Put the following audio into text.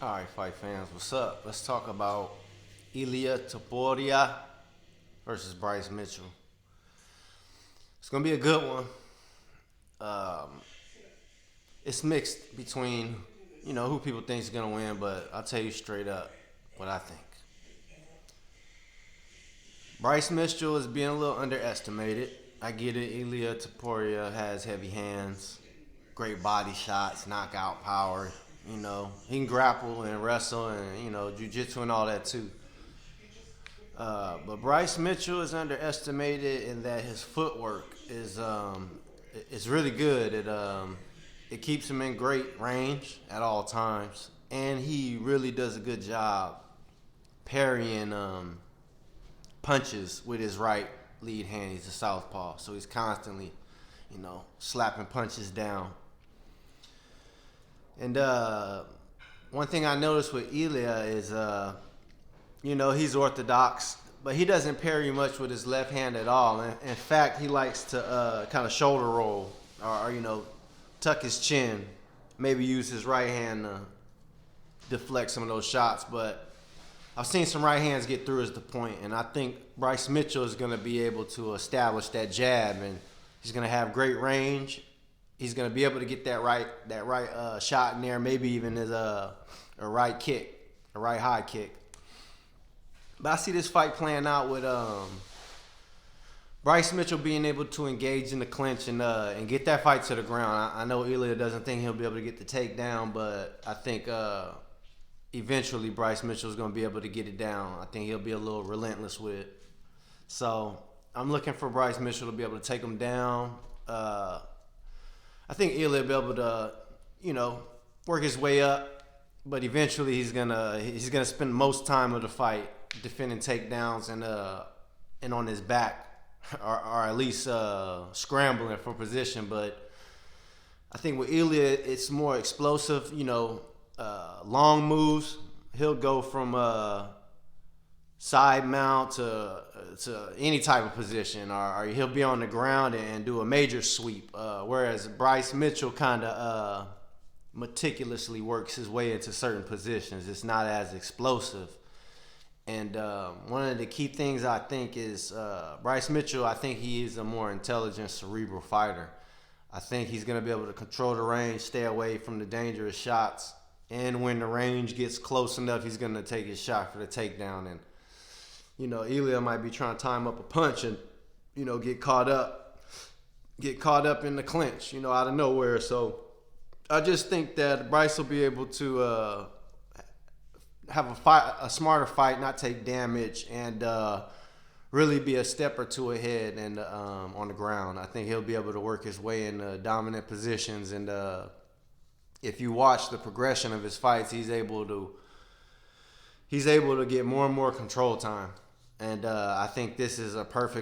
All right, fight fans, what's up? Let's talk about Ilia Topuria versus Bryce Mitchell. It's gonna be a good one. Um, it's mixed between who people think is gonna win, but I'll tell you straight up what I think. Bryce Mitchell is being a little underestimated. I get it. Ilia Topuria has heavy hands, great body shots, knockout power. He can grapple and wrestle and jiu-jitsu and all that too. But Bryce Mitchell is underestimated in that his footwork is really good. It keeps him in great range at all times, and he really does a good job parrying punches with his right lead hand. He's a southpaw, so he's constantly, slapping punches down. And one thing I noticed with Ilia is, he's orthodox, but he doesn't parry much with his left hand at all. In fact, he likes to kind of shoulder roll or tuck his chin, maybe use his right hand to deflect some of those shots. But I've seen some right hands get through is the point, and I think Bryce Mitchell is going to be able to establish that jab, and he's going to have great range. He's going to be able to get that right shot in there, maybe even as a right kick, a right high kick. But I see this fight playing out with Bryce Mitchell being able to engage in the clinch and get that fight to the ground. I know Ilia doesn't think he'll be able to get the takedown, but I think eventually Bryce Mitchell is going to be able to get it down. I think he'll be a little relentless with it. So I'm looking for Bryce Mitchell to be able to take him down. I think Ilia will be able to, work his way up, but eventually he's gonna spend most time of the fight defending takedowns and on his back, or at least scrambling for position. But I think with Ilia, it's more explosive. Long moves. He'll go from side mount to any type of position, or he'll be on the ground and do a major sweep. Whereas Bryce Mitchell kind of meticulously works his way into certain positions. It's not as explosive. And one of the key things I think is Bryce Mitchell, I think he is a more intelligent, cerebral fighter. I think he's going to be able to control the range, stay away from the dangerous shots. And when the range gets close enough, he's going to take his shot for the takedown. And Ilia might be trying to time up a punch and, get caught up in the clinch, out of nowhere. So I just think that Bryce will be able to have a smarter fight, not take damage, and really be a step or two ahead and on the ground. I think he'll be able to work his way in dominant positions. And if you watch the progression of his fights, he's able to get more and more control time. And I think this is a perfect